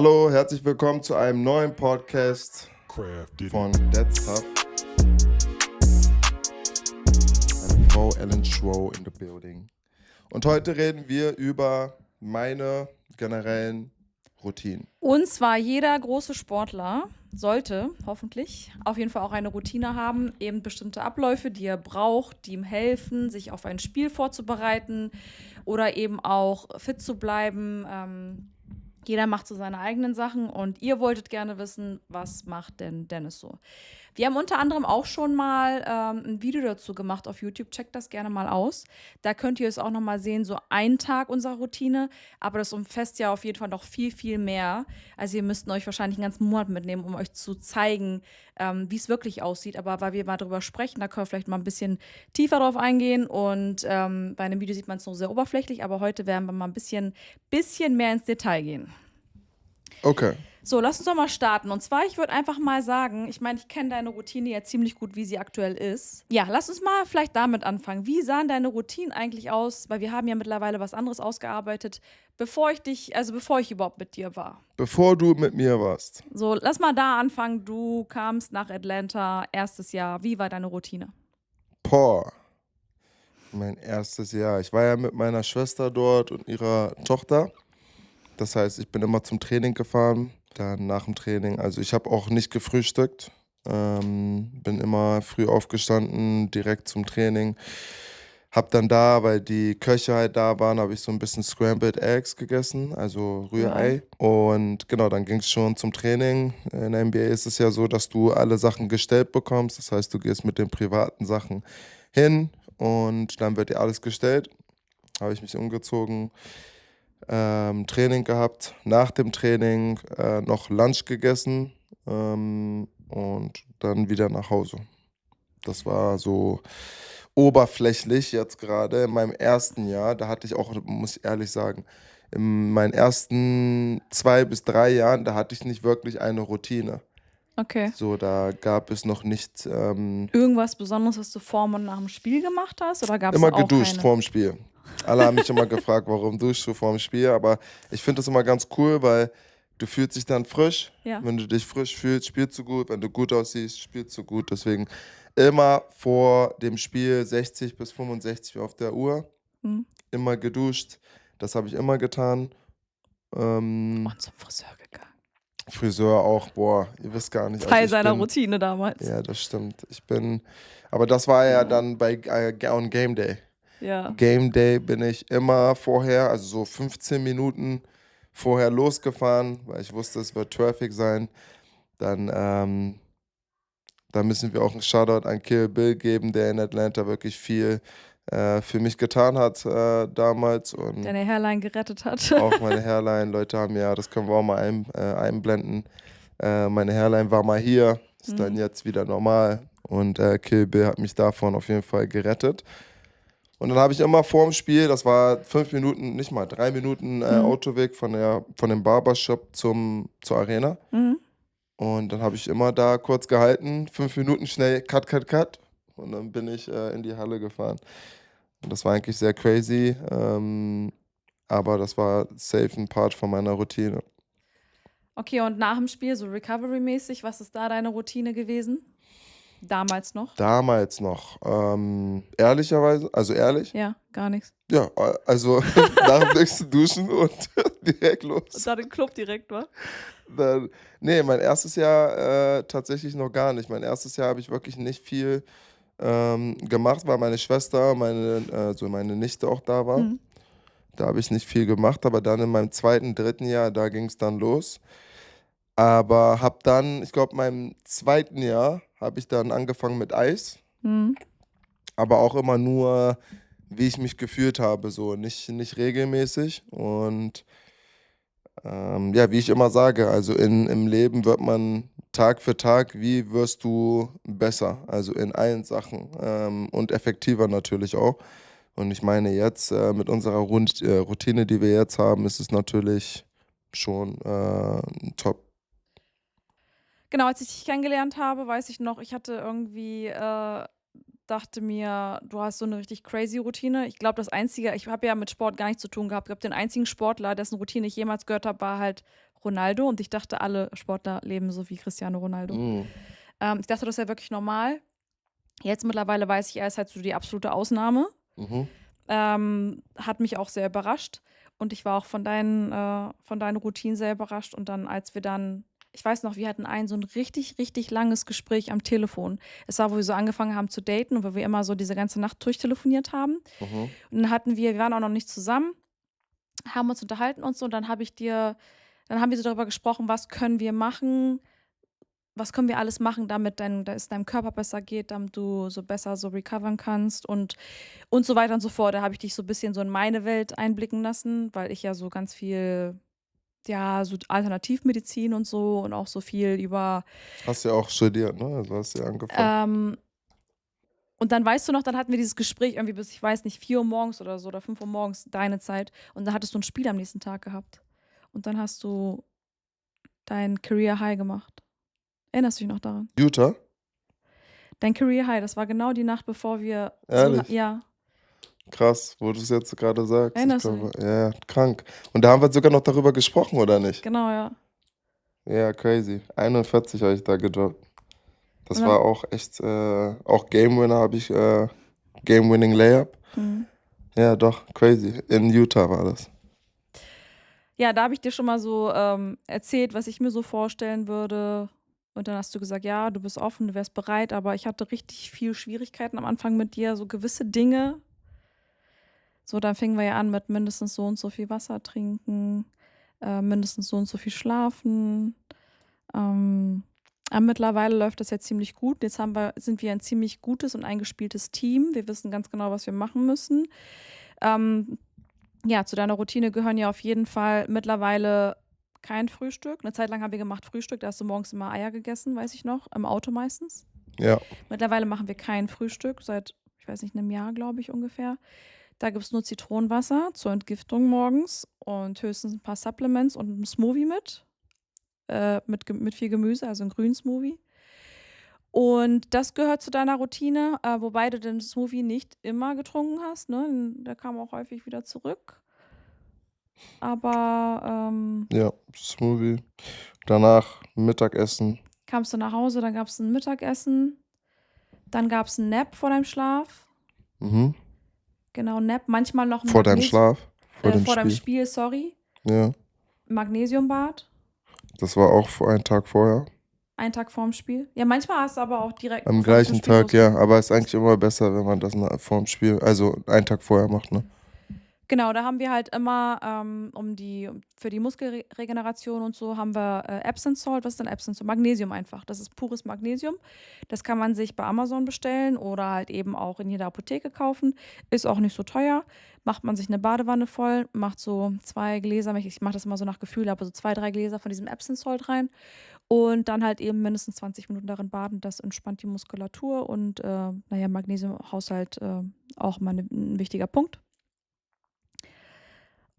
Hallo, herzlich willkommen zu einem neuen Podcast von Dead Stuff. Meine Frau Ellen Schrow in the building. Und heute reden wir über meine generellen Routinen. Und zwar jeder große Sportler sollte hoffentlich auf jeden Fall auch eine Routine haben, eben bestimmte Abläufe, die er braucht, die ihm helfen, sich auf ein Spiel vorzubereiten oder eben auch fit zu bleiben. Jeder macht so seine eigenen Sachen und ihr wolltet gerne wissen, was macht denn Dennis so? Wir haben unter anderem auch schon mal ein Video dazu gemacht auf YouTube. Checkt das gerne mal aus. Da könnt ihr es auch noch mal sehen, so ein Tag unserer Routine. Aber das umfasst ja auf jeden Fall noch viel, viel mehr. Also ihr müsst euch wahrscheinlich einen ganzen Monat mitnehmen, um euch zu zeigen, wie es wirklich aussieht. Aber weil wir mal drüber sprechen, da können wir vielleicht mal ein bisschen tiefer drauf eingehen. Und bei einem Video sieht man es nur sehr oberflächlich. Aber heute werden wir mal ein bisschen mehr ins Detail gehen. Okay. So, lass uns doch mal starten. Und zwar, ich würde einfach mal sagen, ich meine, ich kenne deine Routine ja ziemlich gut, wie sie aktuell ist. Ja, lass uns mal vielleicht damit anfangen. Wie sahen deine Routinen eigentlich aus? Weil wir haben ja mittlerweile was anderes ausgearbeitet, bevor ich überhaupt mit dir war. Bevor du mit mir warst. So, lass mal da anfangen. Du kamst nach Atlanta, erstes Jahr. Wie war deine Routine? Mein erstes Jahr. Ich war ja mit meiner Schwester dort und ihrer Tochter. Das heißt, ich bin immer zum Training gefahren. Dann nach dem Training, also ich habe auch nicht gefrühstückt. Bin immer früh aufgestanden, direkt zum Training. Hab dann da, weil die Köche halt da waren, habe ich so ein bisschen Scrambled Eggs gegessen, also Rührei. Und genau, dann ging es schon zum Training. In der NBA ist es ja so, dass du alle Sachen gestellt bekommst. Das heißt, du gehst mit den privaten Sachen hin und dann wird dir alles gestellt. Habe ich mich umgezogen, Training gehabt, nach dem Training noch Lunch gegessen und dann wieder nach Hause. Das war so oberflächlich jetzt gerade in meinem ersten Jahr. Da hatte ich auch, muss ich ehrlich sagen, in meinen ersten 2 bis 3 Jahren, da hatte ich nicht wirklich eine Routine. Okay. So, da gab es noch nicht Irgendwas Besonderes, was du vor und nach dem Spiel gemacht hast? Oder gab es immer auch geduscht keine? vorm Spiel. Alle haben mich immer gefragt, warum duschst du vorm Spiel, aber ich finde das immer ganz cool, weil du fühlst dich dann frisch. Ja. Wenn du dich frisch fühlst, spielst du gut. Wenn du gut aussiehst, spielst du gut. Deswegen immer vor dem Spiel 60 bis 65 auf der Uhr. Mhm. Immer geduscht. Das habe ich immer getan. Und zum Friseur gegangen. Friseur auch, boah, ihr wisst gar nicht. Teil seiner Routine damals. Ja, das stimmt. Aber das war ja dann on Game Day. Ja. Game Day bin ich immer vorher, also so 15 Minuten vorher losgefahren, weil ich wusste, es wird Traffic sein. Dann da müssen wir auch einen Shoutout an Kill Bill geben, der in Atlanta wirklich viel für mich getan hat damals. Und Deine Hairline gerettet hat. auch meine Hairline, Leute haben ja, das können wir auch mal einblenden. Meine Hairline war mal hier, ist dann jetzt wieder normal. Und Kill Bill hat mich davon auf jeden Fall gerettet. Und dann habe ich immer vorm Spiel, das war 5 Minuten, nicht mal 3 Minuten Autoweg von dem Barbershop zur Arena. Mhm. Und dann habe ich immer da kurz gehalten, 5 Minuten schnell Cut. Und dann bin ich in die Halle gefahren. Und das war eigentlich sehr crazy, aber das war safe ein Part von meiner Routine. Okay, und nach dem Spiel, so Recovery-mäßig, was ist da deine Routine gewesen? Damals noch? Damals noch, ehrlicherweise, also ehrlich, Ja, gar nichts. ja, also nach dem nächsten Duschen und direkt los. Und dann den Club direkt, wa? Nee, mein erstes Jahr tatsächlich noch gar nicht. Mein erstes Jahr habe ich wirklich nicht viel gemacht, weil meine Schwester, meine Nichte auch da war. Mhm. Da habe ich nicht viel gemacht, aber dann in meinem 2., 3. Jahr, da ging es dann los. Aber habe dann, ich glaube, in meinem 2. Jahr habe ich dann angefangen mit Eis, Mhm. aber auch immer nur, wie ich mich gefühlt habe, so nicht regelmäßig. Und ja, wie ich immer sage, also im Leben wird man Tag für Tag, wie wirst du besser? Also in allen Sachen und effektiver natürlich auch. Und ich meine jetzt mit unserer Routine, die wir jetzt haben, ist es natürlich schon top. Genau, als ich dich kennengelernt habe, weiß ich noch, ich hatte irgendwie dachte mir, du hast so eine richtig crazy Routine. Ich glaube, ich habe ja mit Sport gar nichts zu tun gehabt. Ich glaube, den einzigen Sportler, dessen Routine ich jemals gehört habe, war halt Ronaldo. Und ich dachte, alle Sportler leben so wie Cristiano Ronaldo. Mhm. Ich dachte, das wäre wirklich normal. Jetzt mittlerweile weiß ich, er ist halt so die absolute Ausnahme. Mhm. Hat mich auch sehr überrascht. Und ich war auch von deinen Routinen sehr überrascht. Und dann, ich weiß noch, wir hatten so ein richtig, richtig langes Gespräch am Telefon. Es war, wo wir so angefangen haben zu daten und wo wir immer so diese ganze Nacht durchtelefoniert haben. Mhm. Und dann wir waren auch noch nicht zusammen, haben uns unterhalten und so. Und dann haben wir so darüber gesprochen, was können wir machen, was können wir alles machen, damit es deinem Körper besser geht, damit du so besser so recovern kannst und so weiter und so fort. Da habe ich dich so ein bisschen so in meine Welt einblicken lassen, weil ich ja so ganz viel, ja, so Alternativmedizin und so und auch so viel über. Hast ja auch studiert, ne? Also hast ja angefangen. Und dann weißt du noch, dann hatten wir dieses Gespräch irgendwie bis, ich weiß nicht, 4 Uhr morgens oder so oder 5 Uhr morgens, deine Zeit. Und dann hattest du ein Spiel am nächsten Tag gehabt. Und dann hast du dein Career High gemacht. Erinnerst du dich noch daran? Utah? Dein Career High, das war genau die Nacht, bevor wir Ehrlich? ja, Krass, wo du es jetzt gerade sagst. Ich erinnerst du glaube, dich? ja, krank. Und da haben wir sogar noch darüber gesprochen, oder nicht? Genau, ja. Ja, crazy. 41 habe ich da gedroppt. Und Das dann, war auch echt, auch Game Winner habe ich, Game Winning Layup. Ja, doch, crazy. In Utah war das. ja, da habe ich dir schon mal so erzählt, was ich mir so vorstellen würde. Und dann hast du gesagt, ja, du bist offen, du wärst bereit, aber ich hatte richtig viel Schwierigkeiten am Anfang mit dir, so gewisse Dinge. So, dann fingen wir ja an mit mindestens so und so viel Wasser trinken, mindestens so und so viel schlafen. Aber mittlerweile läuft das ja ziemlich gut. Jetzt sind wir ein ziemlich gutes und eingespieltes Team. Wir wissen ganz genau, was wir machen müssen. Ja, zu deiner Routine gehören ja auf jeden Fall mittlerweile kein Frühstück. Eine Zeit lang haben wir gemacht Frühstück, da hast du morgens immer Eier gegessen, weiß ich noch, im Auto meistens. Ja. Mittlerweile machen wir kein Frühstück, seit, ich weiß nicht, einem Jahr, glaube ich, ungefähr. Da gibt es nur Zitronenwasser zur Entgiftung morgens und höchstens ein paar Supplements und einen Smoothie mit viel Gemüse, also einen grünen Smoothie. Und das gehört zu deiner Routine, wobei du den Smoothie nicht immer getrunken hast, ne? Der kam auch häufig wieder zurück. Aber Ja, Smoothie. Danach Mittagessen. kamst du nach Hause, dann gab es ein Mittagessen, dann gab es einen Nap vor deinem Schlaf. Mhm. Genau, Nap. Manchmal noch ein Vor deinem Schlaf. Vor dem vor deinem Spiel. Spiel, sorry. Ja. Magnesiumbad. Das war auch einen Tag vorher. Einen Tag vorm Spiel. Ja, manchmal hast du aber auch direkt, Am bevor du zum gleichen Spiel Tag, ja. losgehst. Aber es ist eigentlich immer besser, wenn man das vorm Spiel, also einen Tag vorher macht, ne? Genau, da haben wir halt immer für die Muskelregeneration und so haben wir Epsom Salt. Was ist denn Epsom Salt? Magnesium einfach. Das ist pures Magnesium. Das kann man sich bei Amazon bestellen oder halt eben auch in jeder Apotheke kaufen. Ist auch nicht so teuer. Macht man sich eine Badewanne voll, macht so 2 Gläser, ich mache das immer so nach Gefühl, aber so 2, 3 Gläser von diesem Epsom Salt rein und dann halt eben mindestens 20 Minuten darin baden. Das entspannt die Muskulatur und naja, Magnesiumhaushalt auch mal ein wichtiger Punkt.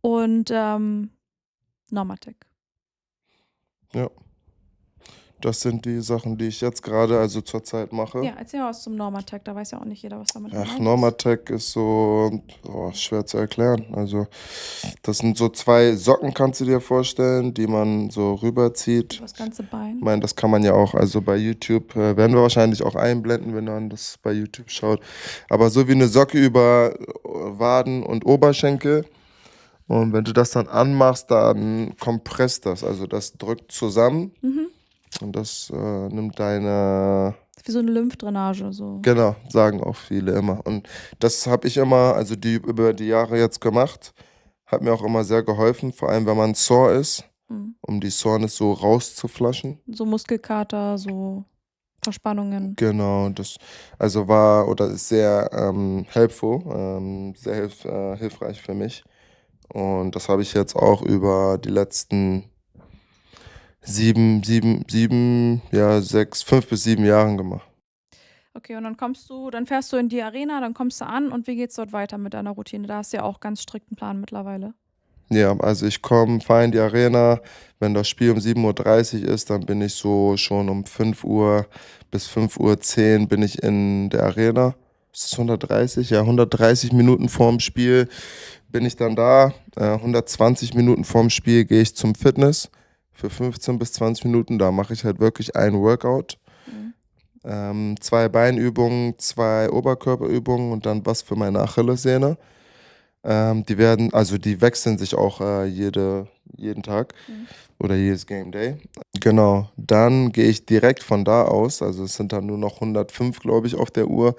Und Normatec. Ja. Das sind die Sachen, die ich jetzt gerade, also zurzeit mache. Ja, erzähl mal was zum Normatec, da weiß ja auch nicht jeder, was damit gemeint Ach, ist. Normatec ist so schwer zu erklären. Also, das sind so 2 Socken, kannst du dir vorstellen, die man so rüberzieht. Das ganze Bein. Ich meine, das kann man ja auch, also bei YouTube, werden wir wahrscheinlich auch einblenden, wenn man das bei YouTube schaut. Aber so wie eine Socke über Waden und Oberschenkel. Und wenn du das dann anmachst, dann kompresst das. Also das drückt zusammen und das nimmt deine. Wie so eine Lymphdrainage. So. Genau, sagen auch viele immer. Und das habe ich immer, also über die Jahre jetzt gemacht. Hat mir auch immer sehr geholfen, vor allem wenn man sore ist, um die Soreness so rauszuflaschen. So Muskelkater, so Verspannungen. Genau, das also war oder ist sehr helpful, sehr hilfreich für mich. Und das habe ich jetzt auch über die letzten 5 bis 7 Jahren gemacht. Okay, und dann fährst du in die Arena, dann kommst du an und wie geht's dort weiter mit deiner Routine? Da hast du ja auch ganz strikten Plan mittlerweile. Ja, also ich fahre in die Arena, wenn das Spiel um 7:30 Uhr ist, dann bin ich so schon um 5 Uhr bis 5:10 Uhr bin ich in der Arena. ist es 130? Ja, 130 Minuten vorm Spiel bin ich dann da. 120 Minuten vorm Spiel gehe ich zum Fitness für 15 bis 20 Minuten. Da mache ich halt wirklich ein Workout. Mhm. 2 Beinübungen, 2 Oberkörperübungen und dann was für meine Achillessehne. Die wechseln sich auch jeden Tag Mhm. oder jedes Game Day. Genau, dann gehe ich direkt von da aus, also es sind dann nur noch 105, glaube ich, auf der Uhr.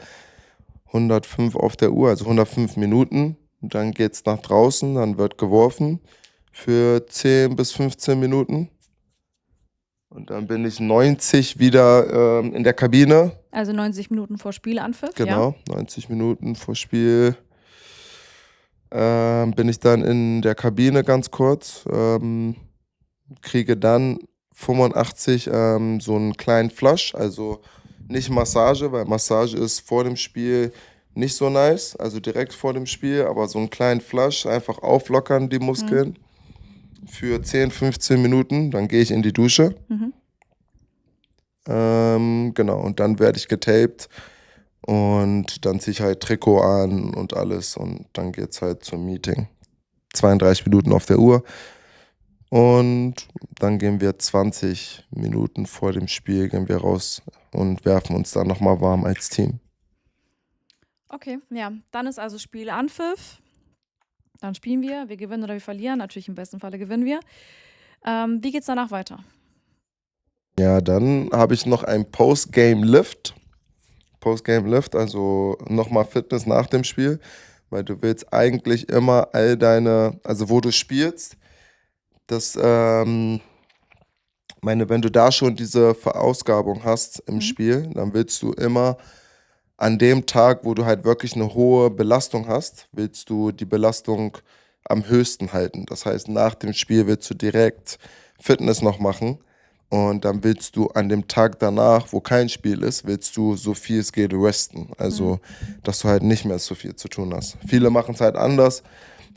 105 auf der Uhr, also 105 Minuten. Und dann geht's nach draußen, dann wird geworfen für 10 bis 15 Minuten. Und dann bin ich 90 wieder in der Kabine. Also 90 Minuten vor Spielanpfiff, ja? Genau, 90 Minuten vor Spiel bin ich dann in der Kabine ganz kurz. Kriege dann 85 so einen kleinen Flush, also nicht Massage, weil Massage ist vor dem Spiel nicht so nice, also direkt vor dem Spiel, aber so einen kleinen Flush, einfach auflockern die Muskeln für 10, 15 Minuten, dann gehe ich in die Dusche. Mhm. Genau, und dann werde ich getaped und dann ziehe ich halt Trikot an und alles und dann geht's halt zum Meeting. 32 Minuten auf der Uhr. Und dann gehen wir 20 Minuten vor dem Spiel gehen wir raus und werfen uns dann nochmal warm als Team. Okay, ja. Dann ist also Spielanpfiff. Dann spielen wir gewinnen oder wir verlieren. Natürlich im besten Falle gewinnen wir. Wie geht's danach weiter? Ja, dann habe ich noch ein Post-Game-Lift. Post-Game-Lift, also nochmal Fitness nach dem Spiel, weil du willst eigentlich immer also wo du spielst, wenn du da schon diese Verausgabung hast im Spiel, dann willst du immer an dem Tag, wo du halt wirklich eine hohe Belastung hast, willst du die Belastung am höchsten halten. Das heißt, nach dem Spiel willst du direkt Fitness noch machen und dann willst du an dem Tag danach, wo kein Spiel ist, willst du so viel es geht resten. Also, dass du halt nicht mehr so viel zu tun hast. Viele machen es halt anders.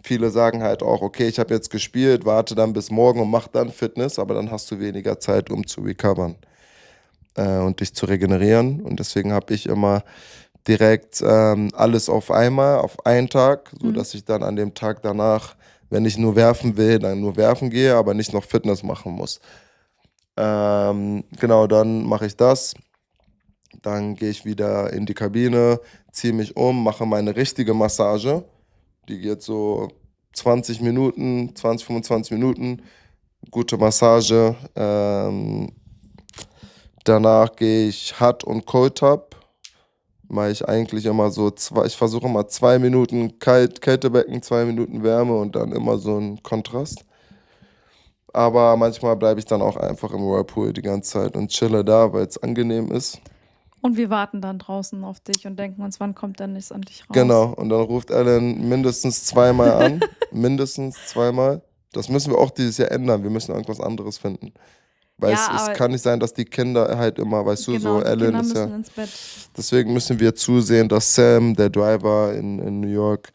Viele sagen halt auch, okay, ich habe jetzt gespielt, warte dann bis morgen und mach dann Fitness, aber dann hast du weniger Zeit, um zu recovern und dich zu regenerieren. Und deswegen habe ich immer direkt alles auf einmal, auf einen Tag, sodass ich dann an dem Tag danach, wenn ich nur werfen will, dann nur werfen gehe, aber nicht noch Fitness machen muss. Genau, dann mache ich das. Dann gehe ich wieder in die Kabine, ziehe mich um, mache meine richtige Massage. Die geht so 20 Minuten, 20, 25 Minuten. Gute Massage. Danach gehe ich Hot und Cold Tub. Mache ich eigentlich immer ich versuche immer 2 Minuten Kältebecken, 2 Minuten Wärme und dann immer so ein Kontrast. Aber manchmal bleibe ich dann auch einfach im Whirlpool die ganze Zeit und chille da, weil es angenehm ist. Und wir warten dann draußen auf dich und denken uns, wann kommt denn nichts an dich raus? Genau, und dann ruft Alan mindestens 2-mal an. Mindestens 2-mal. Das müssen wir auch dieses Jahr ändern. Wir müssen irgendwas anderes finden. Weil Ja, es aber kann nicht sein, dass die Kinder halt immer, weißt du, genau, so die Alan Kinder ist ja. müssen ins Bett. Deswegen müssen wir zusehen, dass Sam, der Driver in New York,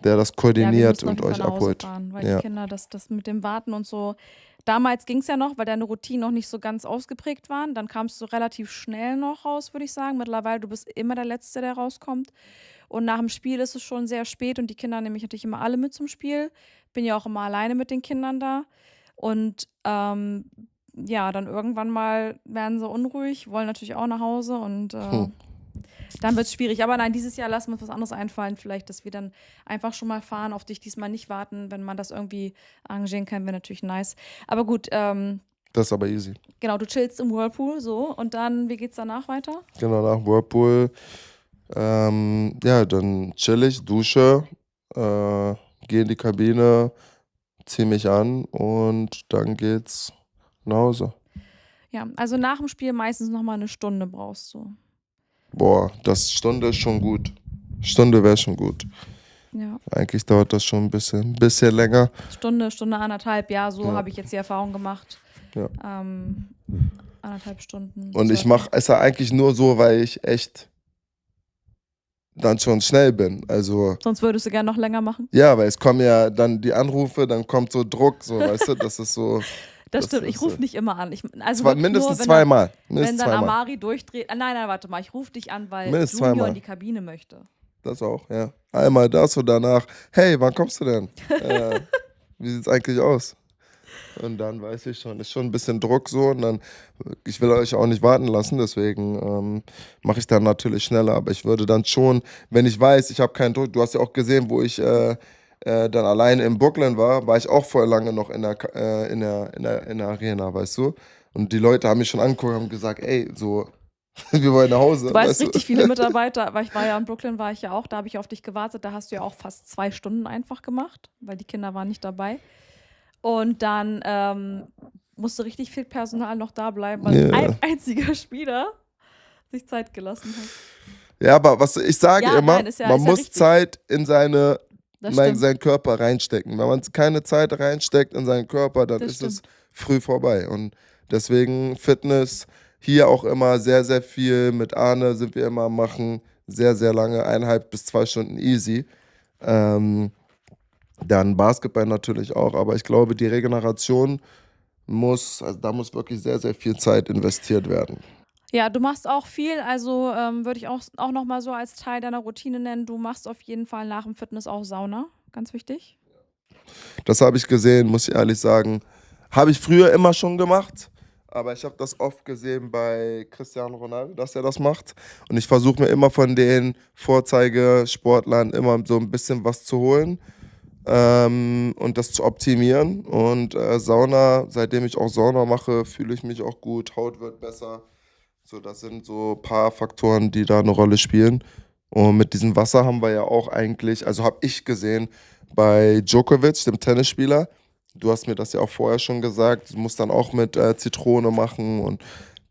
der das Ja, wir koordiniert müssen auf und jeden Fall euch nach Hause abholt. fahren, weil Ja. die Kinder das mit dem Warten und so. Damals ging es ja noch, weil deine Routinen noch nicht so ganz ausgeprägt waren. Dann kamst du relativ schnell noch raus, würde ich sagen. Mittlerweile, du bist immer der Letzte, der rauskommt. Und nach dem Spiel ist es schon sehr spät und die Kinder nehme ich natürlich immer alle mit zum Spiel. Bin ja auch immer alleine mit den Kindern da. Und ja, dann irgendwann mal werden sie unruhig, wollen natürlich auch nach Hause und dann wird es schwierig. Aber nein, dieses Jahr lassen wir uns was anderes einfallen. Vielleicht, dass wir dann einfach schon mal fahren, auf dich diesmal nicht warten. Wenn man das irgendwie arrangieren kann, wäre natürlich nice. Aber gut, Das ist aber easy. genau, du chillst im Whirlpool so und dann, wie geht's danach weiter? Genau, nach Whirlpool. Ja, dann chill ich, dusche, gehe in die Kabine, ziehe mich an und dann geht's nach Hause. Ja, also nach dem Spiel meistens nochmal eine Stunde brauchst du. Boah, Stunde ist schon gut. Stunde wäre schon gut. Ja, Eigentlich dauert das schon ein bisschen länger. Stunde, anderthalb, ja, so Ja. habe ich jetzt die Erfahrung gemacht. Ja. 1,5 Stunden. Und ich circa. mache es ja eigentlich nur so, weil ich echt dann schon schnell bin. Also, Sonst würdest du gerne noch länger machen? ja, weil es kommen ja dann die Anrufe, dann kommt so Druck, so, weißt du, das ist so. Das stimmt, ich ist, rufe nicht immer an. Also wirklich mindestens nur, zweimal. wenn Mindestens dann zweimal. Amari durchdreht. Nein, warte mal, ich rufe dich an, weil Mindestens Junior zweimal. in die Kabine möchte. Das auch, ja. Einmal das und danach, hey, wann kommst du denn? Wie sieht's eigentlich aus? Und dann weiß ich schon, ist schon ein bisschen Druck so. Und dann, ich will euch auch nicht warten lassen, deswegen mache ich dann natürlich schneller. Aber ich würde dann schon, wenn ich weiß, ich habe keinen Druck, du hast ja auch gesehen, wo ich dann alleine in Brooklyn war ich auch voll lange noch in der Arena, weißt du? Und die Leute haben mich schon angeguckt und haben gesagt, ey, so, wir wollen nach Hause, Du weißt, weißt du? richtig viele Mitarbeiter, weil ich war ja in Brooklyn, war ich ja auch, da habe ich auf dich gewartet, da hast du ja auch fast 2 Stunden einfach gemacht, weil die Kinder waren nicht dabei. Und dann musste richtig viel Personal noch da bleiben, weil Ja. ein einziger Spieler sich Zeit gelassen hat. Ja, aber was ich sage Ja, immer, nein, ist ja man muss richtig. Zeit in Das stimmt. seinen Körper reinstecken. Wenn man keine Zeit reinsteckt in seinen Körper, dann Das ist es stimmt. früh vorbei. Und deswegen Fitness hier auch immer sehr, sehr viel. Mit Arne sind wir immer am machen, sehr, sehr lange, 1,5 bis 2 Stunden easy. Dann Basketball natürlich auch, aber ich glaube, die Regeneration da muss wirklich sehr, sehr viel Zeit investiert werden. Ja, du machst auch viel, also würde ich auch noch mal so als Teil deiner Routine nennen. Du machst auf jeden Fall nach dem Fitness auch Sauna, ganz wichtig. Das habe ich gesehen, muss ich ehrlich sagen. Habe ich früher immer schon gemacht, aber ich habe das oft gesehen bei Cristiano Ronaldo, dass er das macht. Und ich versuche mir immer von den Vorzeigesportlern immer so ein bisschen was zu holen und das zu optimieren. Und Sauna, seitdem ich auch Sauna mache, fühle ich mich auch gut, Haut wird besser. So, das sind so ein paar Faktoren, die da eine Rolle spielen. Und mit diesem Wasser haben wir ja auch eigentlich, also habe ich gesehen, bei Djokovic, dem Tennisspieler, du hast mir das ja auch vorher schon gesagt, du musst dann auch mit Zitrone machen und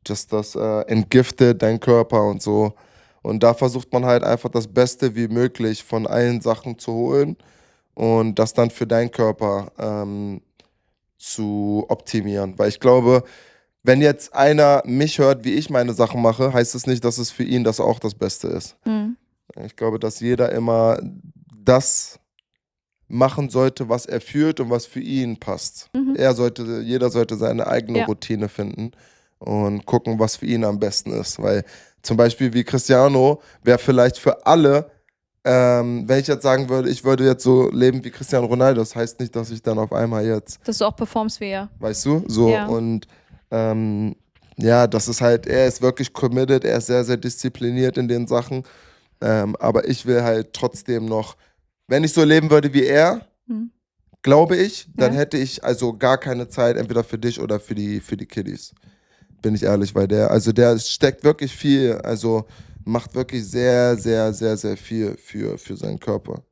das entgiftet deinen Körper und so. Und da versucht man halt einfach das Beste wie möglich von allen Sachen zu holen und das dann für deinen Körper zu optimieren. Weil ich glaube, wenn jetzt einer mich hört, wie ich meine Sachen mache, heißt es nicht, dass es für ihn das auch das Beste ist. Mhm. Ich glaube, dass jeder immer das machen sollte, was er fühlt und was für ihn passt. Mhm. Jeder sollte seine eigene Ja. Routine finden und gucken, was für ihn am besten ist. Weil zum Beispiel wie Cristiano wäre vielleicht für alle, wenn ich jetzt sagen würde, ich würde jetzt so leben wie Cristiano Ronaldo, das heißt nicht, dass ich dann auf einmal jetzt, Dass du auch performst wie er. weißt du, so Ja. und ja, das ist halt, er ist wirklich committed, er ist sehr, sehr diszipliniert in den Sachen, aber ich will halt trotzdem noch, wenn ich so leben würde wie er, Mhm. glaube ich, dann Ja. hätte ich also gar keine Zeit, entweder für dich oder für die Kiddies. Bin ich ehrlich, weil der steckt wirklich viel, also macht wirklich sehr, sehr, sehr, sehr viel für seinen Körper.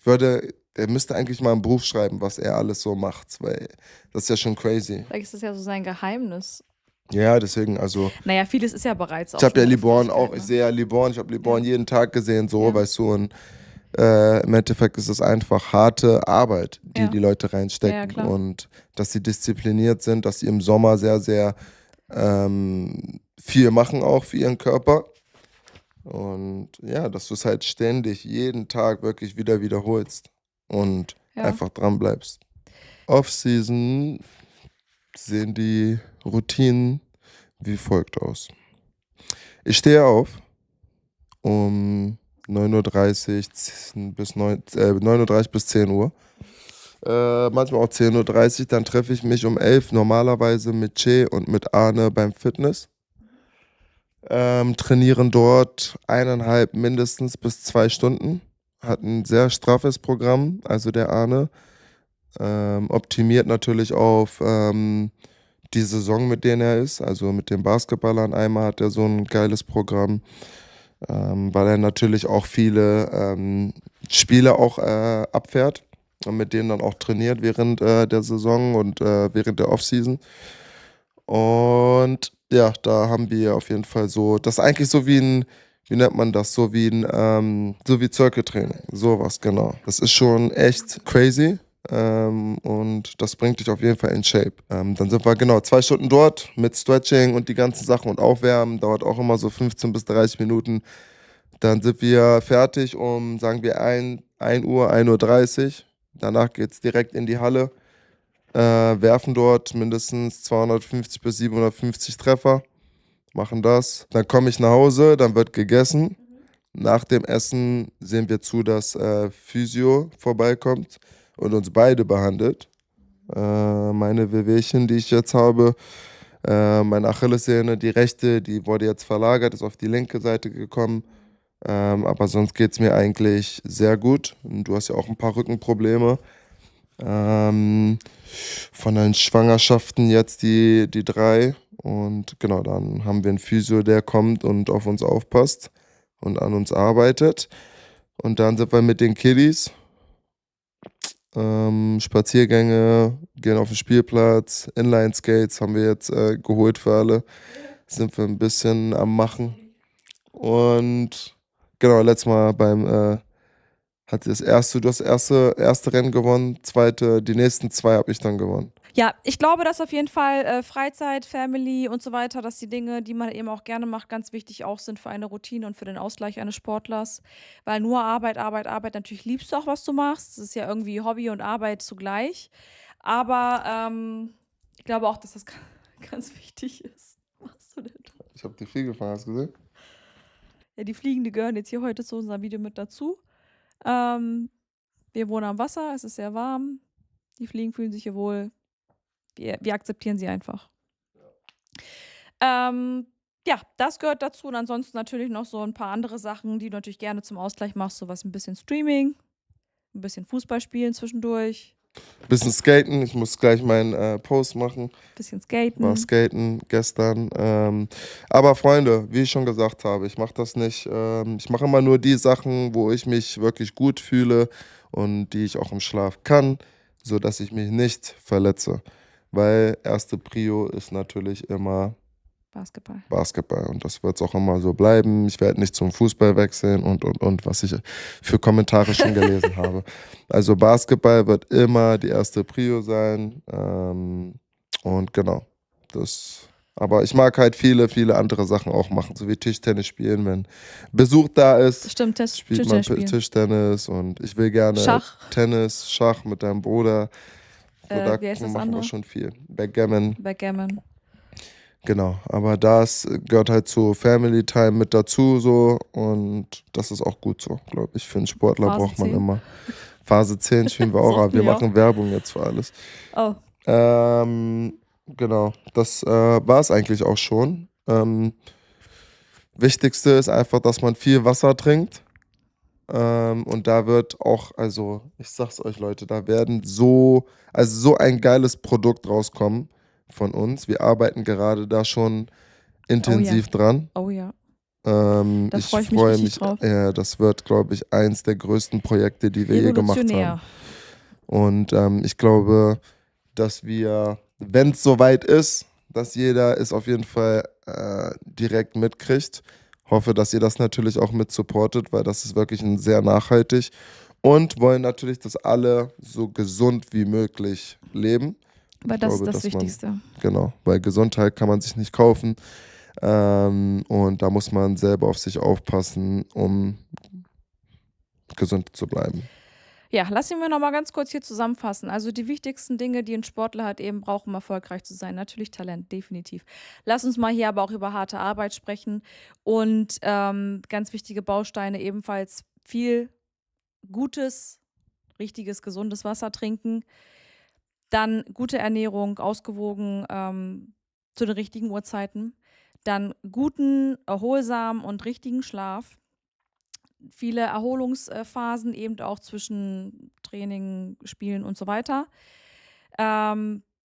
Er müsste eigentlich mal ein Buch schreiben, was er alles so macht, weil das ist ja schon crazy. Vielleicht ist das ja so sein Geheimnis. Ja, deswegen, also. Naja, vieles ist ja bereits auch Ich habe schon ja in der Liborn auch, Öffentlichkeit, ich ne? sehe ja Liborn, ich habe Liborn Ja. jeden Tag gesehen, so, Ja. weißt du, und im Endeffekt ist es einfach harte Arbeit, die Ja. die Leute Ja, reinstecken klar. und dass sie diszipliniert sind, dass sie im Sommer sehr, sehr viel machen auch für ihren Körper und ja, dass du es halt ständig, jeden Tag wirklich wieder wiederholst und Ja. einfach dran bleibst. Off-Season sehen die Routinen wie folgt aus. Ich stehe auf um 9:30 Uhr bis 9:30 bis 10 Uhr. Manchmal auch 10:30 Uhr. Dann treffe ich mich um 11 Uhr normalerweise mit Che und mit Arne beim Fitness. Trainieren dort 1,5 mindestens bis 2 Stunden. Hat ein sehr straffes Programm, also der Arne. Optimiert natürlich auf die Saison, mit denen er ist, also mit den Basketballern. Einmal hat er so ein geiles Programm, weil er natürlich auch viele Spiele auch abfährt und mit denen dann auch trainiert während der Saison und während der Offseason. Und ja, da haben wir auf jeden Fall so, das ist eigentlich so wie ein, wie nennt man das, so wie Zirkeltraining, sowas, genau. Das ist schon echt crazy. Und das bringt dich auf jeden Fall in Shape. Dann sind wir genau 2 Stunden dort mit Stretching und die ganzen Sachen und Aufwärmen. Dauert auch immer so 15 bis 30 Minuten. Dann sind wir fertig um, sagen wir, 1 Uhr, 1:30 Uhr. Danach geht es direkt in die Halle. werfen dort mindestens 250 bis 750 Treffer, machen das. Dann komme ich nach Hause, dann wird gegessen. Nach dem Essen sehen wir zu, dass Physio vorbeikommt und uns beide behandelt. Meine Wehwehchen, die ich jetzt habe, meine Achillessehne, die rechte, die wurde jetzt verlagert, ist auf die linke Seite gekommen. Aber sonst geht es mir eigentlich sehr gut. Und du hast ja auch ein paar Rückenprobleme. Von den Schwangerschaften jetzt die 3. Und genau, dann haben wir einen Physio, der kommt und auf uns aufpasst und an uns arbeitet. Und dann sind wir mit den Kiddies. Spaziergänge, gehen auf den Spielplatz, Inline-Skates haben wir jetzt geholt für alle. Sind wir ein bisschen am Machen. Und genau, letztes Mal du hast das erste Rennen gewonnen, zweite, die nächsten 2 habe ich dann gewonnen. Ja, ich glaube, dass auf jeden Fall Freizeit, Family und so weiter, dass die Dinge, die man eben auch gerne macht, ganz wichtig auch sind für eine Routine und für den Ausgleich eines Sportlers. Weil nur Arbeit, Arbeit, Arbeit, natürlich liebst du auch, was du machst. Das ist ja irgendwie Hobby und Arbeit zugleich. Aber ich glaube auch, dass das ganz wichtig ist. Was machst du denn da? Ich habe die Fliege gefangen, hast du gesehen? Ja, die Fliegen, die gehören jetzt hier heute zu unserem Video mit dazu. Wir wohnen am Wasser, es ist sehr warm. Die Fliegen fühlen sich hier wohl. Wir akzeptieren sie einfach. Ja, das gehört dazu. Und ansonsten natürlich noch so ein paar andere Sachen, die du natürlich gerne zum Ausgleich machst. Sowas ein bisschen Streaming, ein bisschen Fußball spielen zwischendurch, Bisschen skaten, ich muss gleich meinen Post machen. ein bisschen skaten. War skaten gestern. Aber Freunde, wie ich schon gesagt habe, ich mache das nicht. Ich mache immer nur die Sachen, wo ich mich wirklich gut fühle und die ich auch im Schlaf kann, sodass ich mich nicht verletze. Weil erste Prio ist natürlich immer Basketball. Und das wird es auch immer so bleiben. Ich werde nicht zum Fußball wechseln und, was ich für Kommentare schon gelesen habe. Also Basketball wird immer die erste Prio sein. Und genau, aber ich mag halt viele, viele andere Sachen auch machen, so wie Tischtennis spielen, wenn Besuch da ist. Stimmt, Spielt man Tischtennis spielen. Tischtennis und ich will gerne Tennis, Schach mit deinem Bruder. So, da Wie heißt das machen andere? wir schon viel. Backgammon. Backgammon. Genau, aber das gehört halt zu Family Time mit dazu so und das ist auch gut so, glaube ich. Für einen Sportler Phase braucht man 10. immer. Phase 10 spielen wir auch, aber wir machen Werbung jetzt für alles. Oh, Genau, das war es eigentlich auch schon. Wichtigste ist einfach, dass man viel Wasser trinkt. Und da wird auch, also ich sag's euch Leute, da werden so ein geiles Produkt rauskommen von uns. Wir arbeiten gerade da schon intensiv dran. oh ja. Da Da ich freu ich mich freue richtig mich, drauf. das wird, glaube ich, eins der größten Projekte, die wir je gemacht haben. Revolutionär. Und ich glaube, dass wir, wenn es soweit ist, dass jeder es auf jeden Fall direkt mitkriegt. Hoffe, dass ihr das natürlich auch mit supportet, weil das ist wirklich ein sehr nachhaltig. Und wollen natürlich, dass alle so gesund wie möglich leben. Weil das ist das Wichtigste. Genau, weil Gesundheit kann man sich nicht kaufen. Und da muss man selber auf sich aufpassen, um gesund zu bleiben. Ja, lassen wir nochmal ganz kurz hier zusammenfassen. Also die wichtigsten Dinge, die ein Sportler halt eben braucht, um erfolgreich zu sein. Natürlich Talent, definitiv. Lass uns mal hier aber auch über harte Arbeit sprechen und ganz wichtige Bausteine ebenfalls viel gutes, richtiges, gesundes Wasser trinken. Dann gute Ernährung, ausgewogen zu den richtigen Uhrzeiten. Dann guten, erholsamen und richtigen Schlaf. Viele Erholungsphasen eben auch zwischen Training, Spielen und so weiter.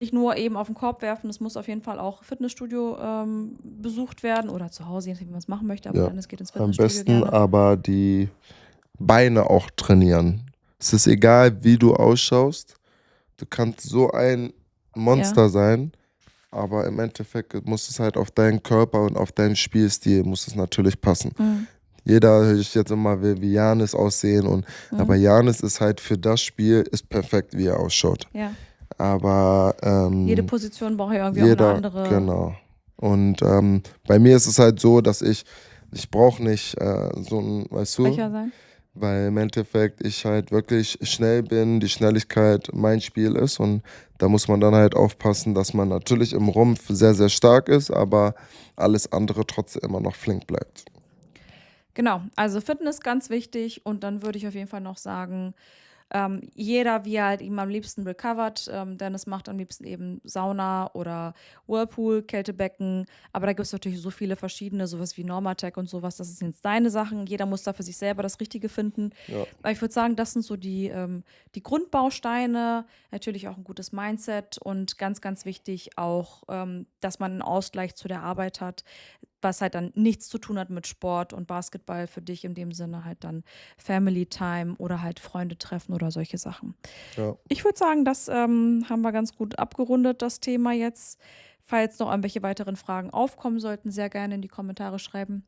Nicht nur eben auf den Korb werfen, es muss auf jeden Fall auch Fitnessstudio besucht werden oder zu Hause, je nachdem, wie man es machen möchte, aber dann es geht ins Fitnessstudio. Am besten gerne. aber die Beine auch trainieren. Es ist egal, wie du ausschaust. Du kannst so ein Monster sein, aber im Endeffekt muss es halt auf deinen Körper und auf deinen Spielstil muss es natürlich passen. Jeder höre ich jetzt immer will wie Giannis aussehen aber Giannis ist halt für das Spiel ist perfekt, wie er ausschaut. Ja. Aber jede Position braucht ja irgendwie auch eine andere. Genau. Und bei mir ist es halt so, dass ich brauche nicht so ein, weißt du, Schwächer sein. weil im Endeffekt ich halt wirklich schnell bin, die Schnelligkeit mein Spiel ist und da muss man dann halt aufpassen, dass man natürlich im Rumpf sehr, sehr stark ist, aber alles andere trotzdem immer noch flink bleibt. Genau, also Fitness ganz wichtig und dann würde ich auf jeden Fall noch sagen, jeder, wie er halt eben am liebsten recovert. Dennis macht am liebsten eben Sauna oder Whirlpool, Kältebecken. Aber da gibt es natürlich so viele verschiedene, sowas wie Normatec und sowas. Das sind jetzt deine Sachen. Jeder muss da für sich selber das Richtige finden. Ja, Aber ich würde sagen, das sind so die Grundbausteine. Natürlich auch ein gutes Mindset und ganz, ganz wichtig auch, dass man einen Ausgleich zu der Arbeit hat, was halt dann nichts zu tun hat mit Sport und Basketball für dich in dem Sinne halt dann Family Time oder halt Freunde treffen oder solche Sachen. ja. Ich würde sagen, das haben wir ganz gut abgerundet, das Thema jetzt. Falls noch irgendwelche weiteren Fragen aufkommen sollten, sehr gerne in die Kommentare schreiben.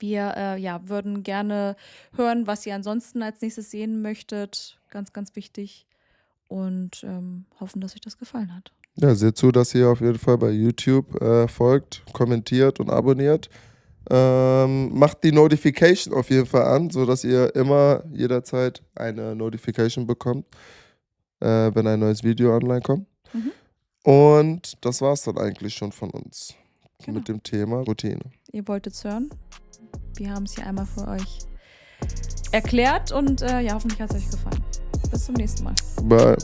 Wir ja, würden gerne hören, was ihr ansonsten als nächstes sehen möchtet. Ganz, ganz wichtig. Und hoffen, dass euch das gefallen hat. Ja, seht zu, dass ihr auf jeden Fall bei YouTube folgt, kommentiert und abonniert. Macht die Notification auf jeden Fall an, sodass ihr immer jederzeit eine Notification bekommt, wenn ein neues Video online kommt. Mhm. Und das war's dann eigentlich schon von uns Genau. mit dem Thema Routine. Ihr wolltet es hören. Wir haben es hier einmal für euch erklärt und ja, hoffentlich hat es euch gefallen. Bis zum nächsten Mal. Bye.